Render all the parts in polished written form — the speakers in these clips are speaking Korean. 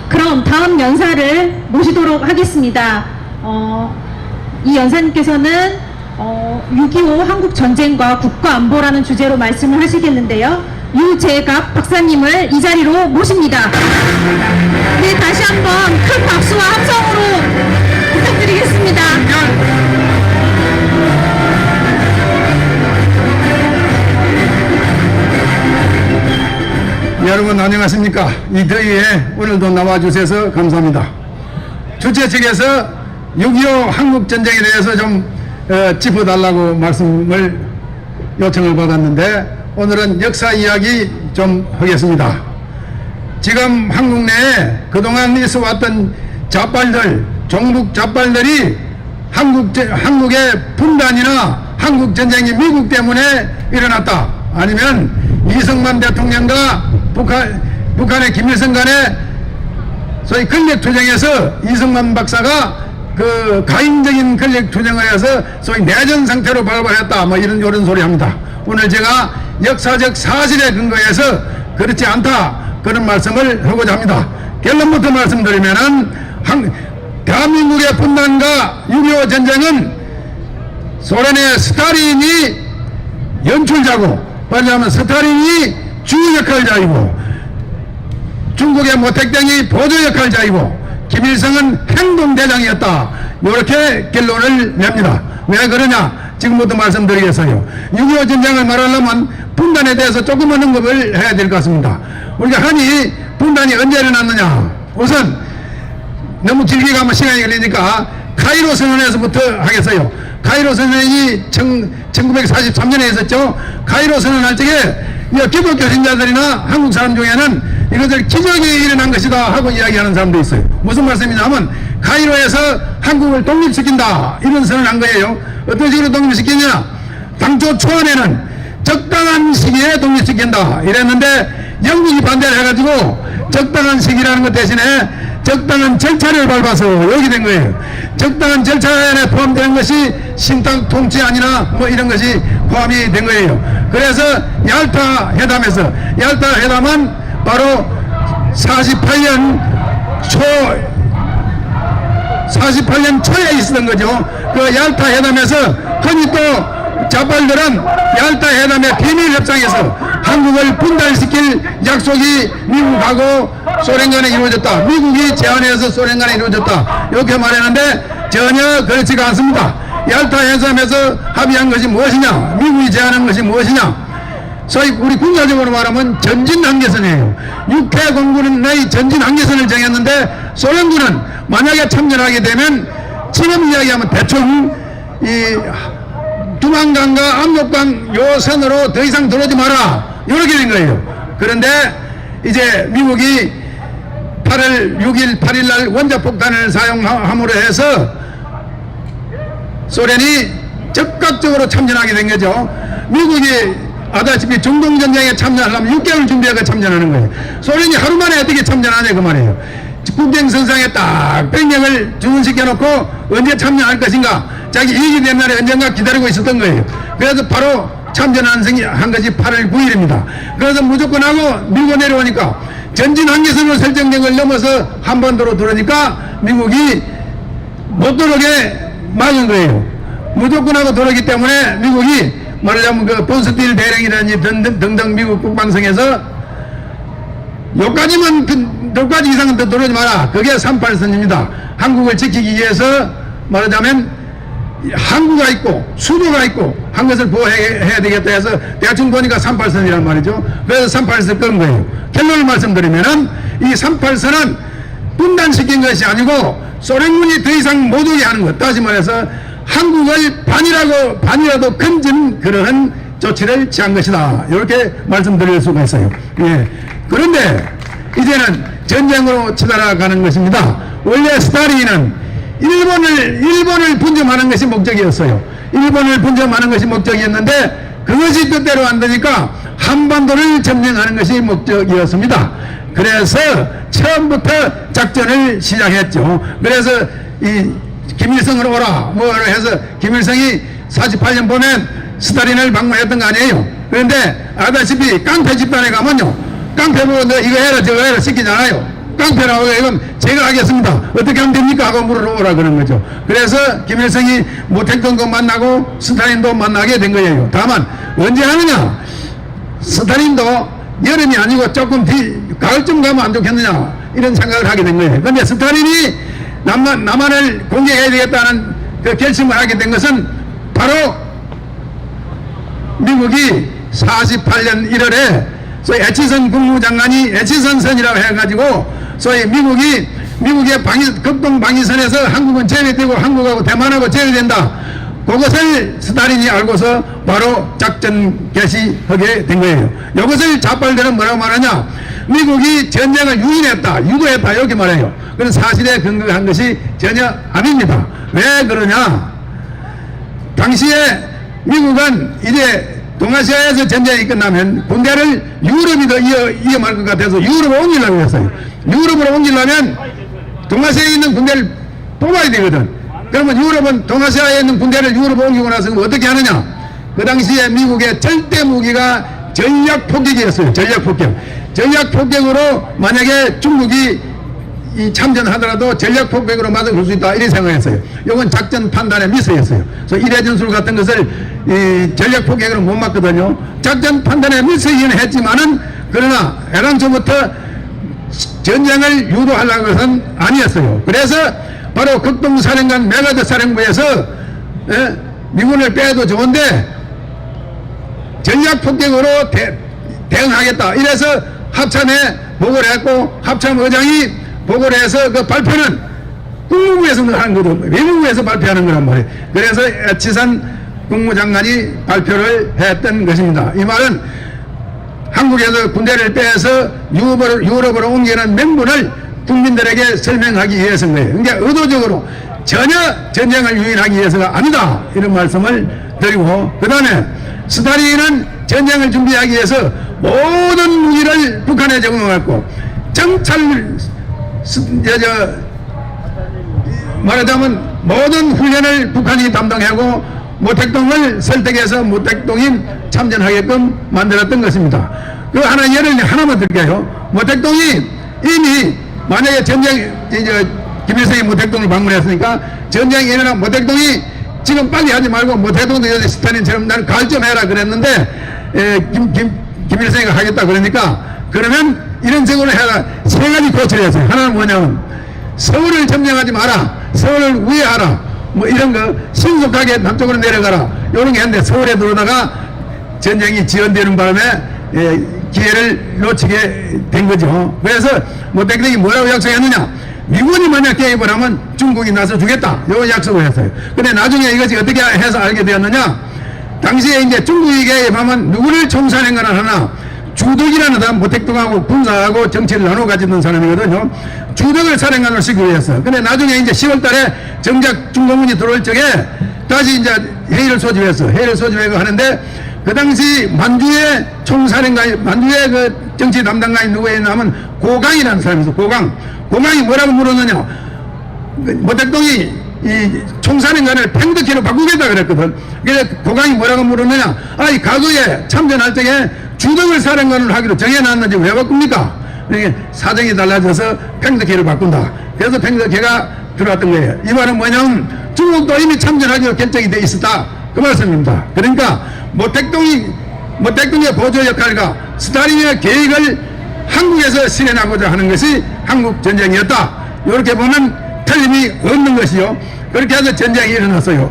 그럼 다음 연사를 모시도록 하겠습니다. 이 연사님께서는 6.25 한국전쟁과 국가안보라는 주제로 말씀을 하시겠는데요. 유재갑 박사님을 이 자리로 모십니다. 네, 다시 한번 큰 박수와 함성으로 부탁드리겠습니다. 여러분 안녕하십니까. 이 더위에 오늘도 나와주셔서 감사합니다. 주최 측에서 6.25 한국전쟁에 대해서 좀 짚어달라고 말씀을 요청을 받았는데 오늘은 역사 이야기 좀 하겠습니다. 지금 한국 내에 그동안 있어왔던 좌빨들, 종북 좌빨들이 한국의 분단이나 한국전쟁이 미국 때문에 일어났다, 아니면 이승만 대통령과 북한의 김일성 간의 소위 권력투쟁에서 이승만 박사가 그 가인적인 권력투쟁을 해서 소위 내전 상태로 발발했다, 뭐 이런 소리 합니다. 오늘 제가 역사적 사실에 근거해서 그렇지 않다, 그런 말씀을 하고자 합니다. 결론부터 말씀드리면은 대한민국의 분단과 6.25 전쟁은 소련의 스탈린이 연출자고, 말하자면 스탈린이 주 역할자이고, 중국의 모택동이 보조 역할자이고, 김일성은 행동대장이었다, 이렇게 결론을 냅니다. 왜 그러냐, 지금부터 말씀드리겠어요. 6.25 전쟁을 말하려면 분단에 대해서 조금 언급을 해야 될 것 같습니다. 우리가 흔히 분단이 언제 일어났느냐, 우선 너무 길게 가면 시간이 걸리니까 카이로 선언에서부터 하겠어요. 카이로 선언이 1943년에 있었죠. 카이로 선언할 적에 기독교 신자들이나 한국 사람 중에는 이것을 기적이 일어난 것이다 하고 이야기하는 사람도 있어요. 무슨 말씀이냐면 카이로에서 한국을 독립시킨다, 이런 선언을 한 거예요. 어떤 식으로 독립시키냐, 당초 초안에는 적당한 시기에 독립시킨다 이랬는데 영국이 반대를 해가지고 적당한 시기라는 것 대신에 적당한 절차를 밟아서 여기 된 거예요. 적당한 절차에 포함되는 것이 신탁 통치 아니나 뭐 이런 것이 포함이 된 거예요. 그래서 얄타 회담에서, 얄타 회담은 바로 48년 초에 있었던 거죠. 그 얄타 회담에서 흔히 또 좌빨들은 얄타 회담의 비밀 협상에서 한국을 분단시킬 약속이 미국하고 소련 간에 이루어졌다, 미국이 제안해서 소련 간에 이루어졌다, 이렇게 말했는데 전혀 그렇지가 않습니다. 얄타 회담에서 합의한 것이 무엇이냐, 미국이 제안한 것이 무엇이냐, 소위 우리 군사적으로 말하면 전진 한계선이에요. 육해 공군의 전진 한계선을 정했는데 소련군은 만약에 참전하게 되면 지금 이야기하면 대충 이 두만강과 압록강 요 선으로 더 이상 들어오지 마라, 이렇게 된 거예요. 그런데 이제 미국이 8월 6일 8일 날 원자폭탄을 사용함으로 해서 소련이 적극적으로 참전하게 된 거죠. 미국이 아다시피 중동전쟁에 참전하려면 6개월 준비하고 참전하는 거예요. 소련이 하루 만에 어떻게 참전하냐 그 말이에요. 국경선상에 딱 병력을 주둔시켜놓고 언제 참전할 것인가, 자기 이익이 된 날에 언젠가 기다리고 있었던 거예요. 그래서 바로 참전한 것이 8월 9일입니다. 그래서 무조건 하고 밀고 내려오니까 전진 한계선으로 설정된 걸 넘어서 한반도로 들어오니까 미국이 못 들어오게 막은 거예요. 무조건 하고 들어오기 때문에 미국이 말하자면 그 본스틸 대령이라든지 등등 미국 국방성에서 여기까지 이상은 더 들어오지 마라, 그게 38선입니다. 한국을 지키기 위해서 말하자면 항구가 있고 수도가 있고 한 것을 보호해야 되겠다 해서 대충 보니까 38선이란 말이죠. 그래서 38선 끄는 거예요. 결론을 말씀드리면은 이 38선은 분단시킨 것이 아니고 소련군이 더 이상 못 오게 하는 것, 다시 말해서 한국을 반이라도 건진 그러한 조치를 취한 것이다, 이렇게 말씀드릴 수가 있어요. 예. 그런데 이제는 전쟁으로 치달아가는 것입니다. 원래 스탈린은 일본을 분점하는 것이 목적이었어요. 일본을 분점하는 것이 목적이었는데 그것이 뜻대로 안 되니까 한반도를 점령하는 것이 목적이었습니다. 그래서 처음부터 작전을 시작했죠. 그래서 이 김일성으로 오라 뭐 해서 김일성이 48년 보면 스탈린을 방문했던 거 아니에요. 그런데 아다시피 깡패 집단에 가면요, 깡패 보고 너 이거 해라 저거 해라 시키잖아요. 깡패라고 이건 제가 하겠습니다. 어떻게 하면 됩니까? 하고 물어보라 그런 거죠. 그래서 김일성이 모택동도 만나고 스탈린도 만나게 된 거예요. 다만 언제 하느냐? 스탈린도 여름이 아니고 조금 가을쯤 가면 안 좋겠느냐 이런 생각을 하게 된 거예요. 그런데 스탈린이 남한을 공격해야 되겠다는 그 결심을 하게 된 것은 바로 미국이 48년 1월에 소위 에치선 국무장관이 에치선선이라고 해가지고 소위 미국의 극동 방위선에서 한국은 제외되고 한국하고 대만하고 제외된다. 그것을 스탈린이 알고서 바로 작전 개시하게 된 거예요. 이것을 자빨대는 뭐라고 말하냐? 미국이 전쟁을 유도했다 이렇게 말해요. 그런 사실에 근거한 것이 전혀 아닙니다. 왜 그러냐? 당시에 미국은 이제 동아시아에서 전쟁이 끝나면 군대를 유럽이 더 이어말 것 같아서 유럽으로 옮기려고 했어요. 유럽으로 옮기려면 동아시아에 있는 군대를 뽑아야 되거든. 그러면 유럽은 동아시아에 있는 군대를 유럽으로 옮기고 나서 어떻게 하느냐? 그 당시에 미국의 절대 무기가 전략 폭격이었어요. 전략 폭격. 전략 폭격으로 만약에 중국이 참전하더라도 전략 폭격으로 맞아볼 수 있다 이렇게 생각했어요. 이건 작전 판단의 미스였어요. 그래서 일회전술 같은 것을 전략 폭격으로 못 맞거든요. 작전 판단의 미스이긴 했지만은 그러나 애당초부터 전쟁을 유도하려는 것은 아니었어요. 그래서 바로 극동사령관 메가드 사령부에서 미군을 빼도 좋은데 전략 폭격으로 대응하겠다 이래서 합참에 보고를 했고 합참 의장이 보고를 해서 그 발표는 국무부에서 하는 거도 외무부에서 발표하는 거란 말이에요. 그래서 에치선 국무장관이 발표를 했던 것입니다. 이 말은 한국에서 군대를 빼서 유럽으로 옮기는 명분을 국민들에게 설명하기 위해서인 거예요. 그러니까 의도적으로 전혀 전쟁을 유인하기 위해서가 아니다 이런 말씀을 드리고, 그 다음에 스탈린은 전쟁을 준비하기 위해서 모든 무기를 북한에 제공했고 정찰 말하자면 모든 훈련을 북한이 담당하고 모택동을 설득해서 모택동이 참전하게끔 만들었던 것입니다. 그 예를 하나만 드릴게요. 모택동이 이미 만약에 김일성이 모택동을 방문했으니까 전쟁이 일어나 모택동이 지금 빨리 하지 말고 모택동도 스탈린처럼 나는 가을쯤 해라 그랬는데 김일성이 하겠다 그러니까 그러면 이런 식으로 해라. 세 가지 고치를 했어요. 하나는 뭐냐면 서울을 점령하지 마라. 서울을 우회하라. 뭐 이런 거 신속하게 남쪽으로 내려가라. 이런 게 했는데 서울에 들어오다가 전쟁이 지연되는 바람에 기회를 놓치게 된 거죠. 그래서 모택동이 뭐라고 약속했느냐? 미군이 만약 개입을 하면 중국이 나서 주겠다. 요 약속을 했어요. 근데 나중에 이것이 어떻게 해서 알게 되었느냐? 당시에 이제 중국이 개입하면 누구를 총사령관을 하나? 주덕이라는 사람, 모택동하고 군사하고 정치를 나눠 가지는 사람이거든요. 주덕을 사령관으로 시키기로 했어요. 근데 나중에 이제 10월 달에 정작 중공군이 들어올 적에 다시 이제 회의를 소집했어. 회의를 소집하고 하는데 그 당시 만주의 총사령관, 만주의 그 정치 담당관이 누구였냐면 고강이라는 사람이었어. 고강이 뭐라고 물었느냐? 모택동이 이 총사령관을 팽덕회로 바꾸겠다 그랬거든. 그래서 고강이 뭐라고 물었느냐? 아이 과거에 참전할 적에 주덕을 사령관으로 하기로 정해놨는지 왜 바꿉니까? 그러니까 사정이 달라져서 팽덕회를 바꾼다. 그래서 팽덕회가 들어왔던 거예요. 이 말은 뭐냐면 중국도 이미 참전하기로 결정이 돼 있었다 그 말씀입니다. 그러니까 모택동의 보조 역할과 스탈린의 계획을 한국에서 실현하고자 하는 것이 한국 전쟁이었다. 이렇게 보면 틀림이 없는 것이요. 그렇게 해서 전쟁이 일어났어요.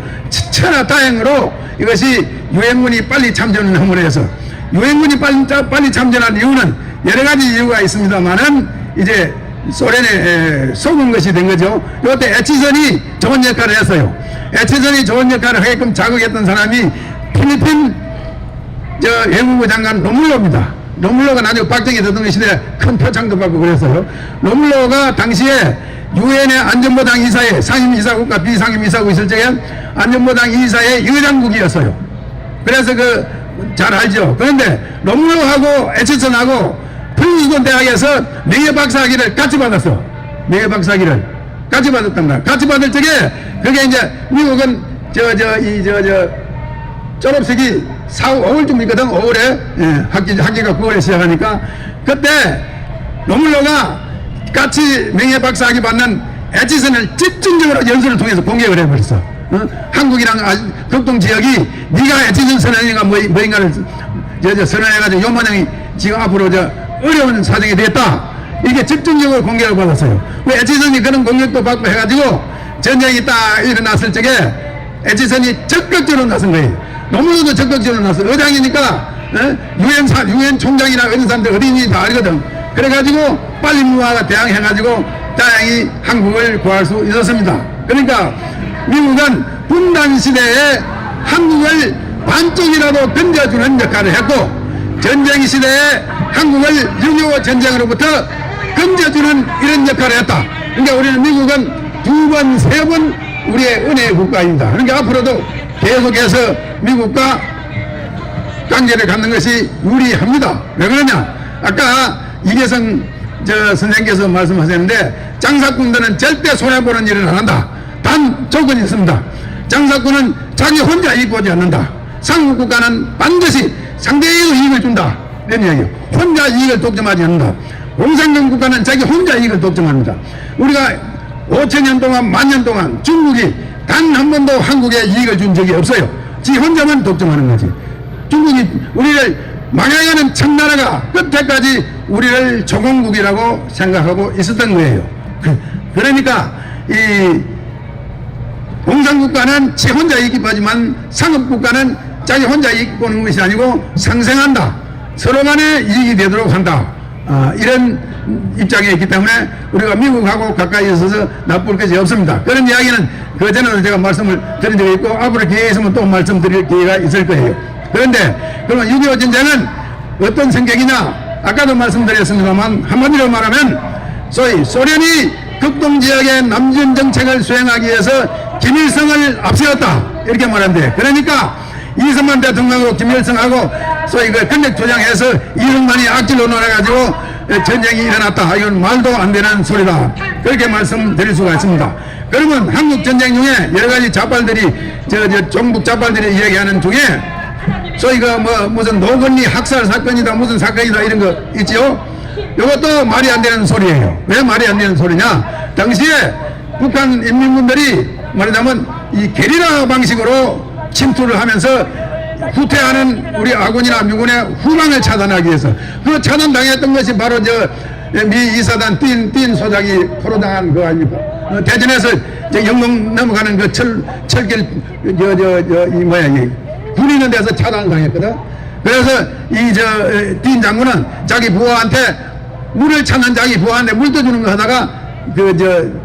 천하다행으로 이것이 유엔군이 빨리 참전을 함으로 해서 유엔군이 빨리 참전한 이유는 여러 가지 이유가 있습니다만은 이제 소련에 속은 것이 된 거죠. 이때 에치선이 좋은 역할을 했어요. 에치선이 좋은 역할을 하게끔 자극했던 사람이 필리핀 외무부 장관 로물로입니다. 로물로가 나중에 박정희 대통령 시대에 큰 표창도 받고 그랬어요. 로물로가 당시에 유엔의 안전보장 이사회 상임이사국과 비상임이사국 있을 적에 안전보장 이사회 여장국이었어요. 그래서 잘 알죠. 그런데 로물로하고 에치선하고 프린스턴 대학에서 명예박사학위를 같이 받았어. 명예박사학위를 같이 받았단 말이야. 같이 받을 적에 그게 이제 미국은 졸업식이 5월쯤이거든. 5월에 학기가 9월에 시작하니까 그때 로물로가 같이 나치 명예박사학위 받는 에지선을 집중적으로 연설을 통해서 공격을 해버렸어. 한국이랑 극동 지역이 네가 에지선 선언인가 뭐인가를 선언해가지고 요 모양이 지금 앞으로 어려운 사정이 됐다. 이게 집중적으로 공격을 받았어요. 왜 에지선이 그런 공격도 받고 해가지고 전쟁이 딱 일어났을 적에 에지선이 적극적으로 나선 거예요. 너무나도 적극적으로 나서 의장이니까 유엔 총장이나 이런 사람들 어린이 다 알거든. 그래가지고 빨리 무화가 대항해가지고 다행히 한국을 구할 수 있었습니다. 그러니까 미국은 분단 시대에 한국을 반쪽이라도 건져주는 역할을 했고, 전쟁 시대에 한국을 6.25 전쟁으로부터 건져주는 이런 역할을 했다. 그러니까 우리는 미국은 2번, 3번 우리의 은혜의 국가입니다. 그러니까 앞으로도 계속해서 미국과 관계를 갖는 것이 유리합니다. 왜 그러냐? 아까 이계성 선생님께서 말씀하셨는데, 장사꾼들은 절대 손해보는 일을 안 한다. 단 조건이 있습니다. 장사꾼은 자기 혼자 이익 보지 않는다. 상국국가는 반드시 상대에도 이익을 준다. 이런 이야기예요. 혼자 이익을 독점하지 않는다. 공산당 국가는 자기 혼자 이익을 독점합니다. 우리가 5,000년 동안, 10,000년 동안 중국이 단 한 번도 한국에 이익을 준 적이 없어요. 지 혼자만 독점하는 거지. 중국이 우리를 망해가는 청나라가 끝에까지 우리를 조공국이라고 생각하고 있었던 거예요. 그러니까 이 공산국가는 지 혼자 이익 보지만 상업국가는 자기 혼자 이익 보는 것이 아니고 상생한다. 서로 간에 이익이 되도록 한다. 이런 입장에 있기 때문에 우리가 미국하고 가까이 있어서 나쁠 것이 없습니다. 그런 이야기는 그전에도 제가 말씀을 드린 적이 있고, 앞으로 기회가 있으면 또 말씀드릴 기회가 있을 거예요. 그런데 그러면 6.25 전쟁은 어떤 성격이냐? 아까도 말씀드렸습니다만 한마디로 말하면 소위 소련이 극동지역의 남진 정책을 수행하기 위해서 김일성을 앞세웠다, 이렇게 말하는데, 그러니까 이승만 대통령하고 김일성하고 소위 그 권력 조장해서 이승만이 악질로 놀아가지고 전쟁이 일어났다. 이건 말도 안 되는 소리다. 그렇게 말씀드릴 수가 있습니다. 그러면 한국 전쟁 중에 여러 가지 좌빨들이 종북 좌빨들이 이야기하는 중에 소위 그 무슨 노건리 학살 사건이다, 무슨 사건이다, 이런 거 있지요. 이것도 말이 안 되는 소리예요. 왜 말이 안 되는 소리냐? 당시에 북한 인민군들이 말하자면 이 게리라 방식으로 침투를 하면서 후퇴하는 우리 아군이나 미군의 후방을 차단하기 위해서, 그 차단당했던 것이 바로 미 이사단 띈 소장이 포로당한 거 아닙니까? 대전에서 영동 넘어가는 그 철길 군 있는 데서 차단을 당했거든. 그래서 띈 장군은 자기 부하한테 물을 찾는 자기 부하한테 물 떠주는 거 하다가 그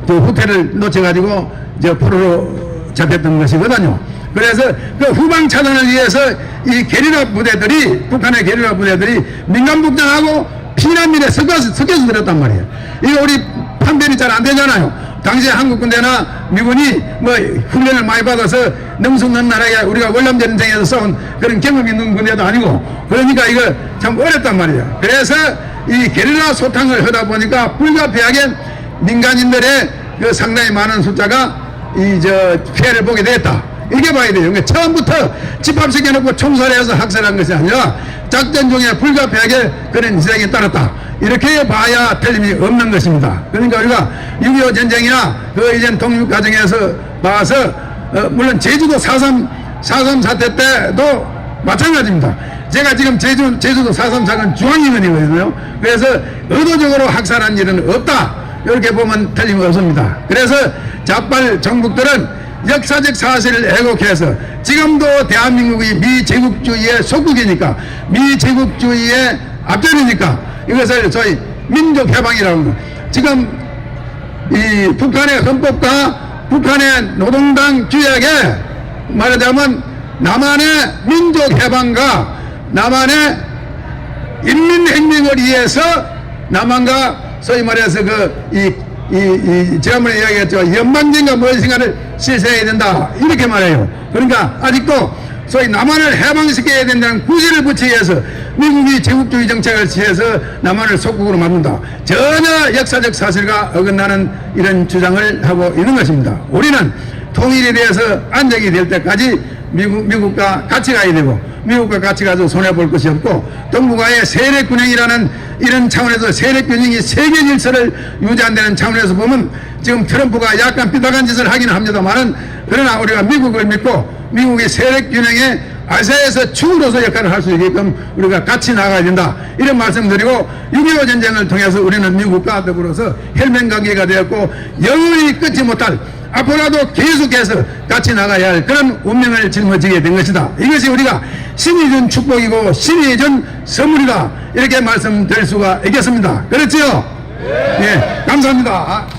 후퇴를 놓쳐가지고 포로로 잡혔던 것이거든요. 그래서 그 후방 차단을 위해서 이 게리라 부대들이, 북한의 게리라 부대들이 민간복장하고 피난민에 섞여서 들었단 말이에요. 이거 우리 판별이 잘 안 되잖아요. 당시에 한국 군대나 미군이 훈련을 많이 받아서 능숙능란하게 우리가 월남전쟁에서 싸운 그런 경험 있는 군대도 아니고, 그러니까 이거 참 어렵단 말이에요. 그래서 이 게릴라 소탕을 하다 보니까 불가피하게 민간인들의 그 상당히 많은 숫자가 피해를 보게 됐다. 이렇게 봐야 돼요. 그러니까 처음부터 집합시켜놓고 총살해서 학살한 것이 아니라 작전 중에 불가피하게 그런 희생이 따랐다. 이렇게 봐야 틀림이 없는 것입니다. 그러니까 우리가 6.25 전쟁이나 그 이전 독립 과정에서 봐서 물론 제주도 4.3 사태 때도 마찬가지입니다. 제가 지금 제주도 4.3 사건 중앙위원이거든요. 그래서 의도적으로 학살한 일은 없다. 이렇게 보면 틀림없습니다. 그래서 좌빨 정북들은 역사적 사실을 왜곡해서 지금도 대한민국이 미제국주의의 속국이니까, 미제국주의의 앞전이니까 이것을 소위 민족해방이라고 합니다. 지금 이 북한의 헌법과 북한의 노동당 규약에 말하자면 남한의 민족해방과 남한의 인민혁명을 위해서 남한과 소위 말해서 지난번에 이야기했죠. 연방전과 무엇인가를 실시해야 된다. 이렇게 말해요. 그러니까 아직도 소위 남한을 해방시켜야 된다는 구실을 붙이기 위해서 미국이 제국주의 정책을 취해서 남한을 속국으로 만든다. 전혀 역사적 사실과 어긋나는 이런 주장을 하고 있는 것입니다. 우리는 통일에 대해서 안정이 될 때까지 미국과 같이 가야 되고, 미국과 같이 가서 손해볼 것이 없고 동북아의 세력균형이라는 이런 차원에서 세력균형이 세계 질서를 유지한다는 차원에서 보면 지금 트럼프가 약간 삐딱한 짓을 하긴 합니다만은 그러나 우리가 미국을 믿고 미국의 세력균형에 아시아에서 축으로서 역할을 할 수 있게끔 우리가 같이 나가야 된다 이런 말씀드리고 6.25 전쟁을 통해서 우리는 미국과 더불어서 혈맹관계가 되었고 영원히 끊지 못할 앞으로도 계속해서 같이 나가야 할 그런 운명을 짊어지게 된 것이다. 이것이 우리가 신이 준 축복이고 신이 준 선물이다 이렇게 말씀드릴 수가 있겠습니다. 그렇지요? 예, 감사합니다.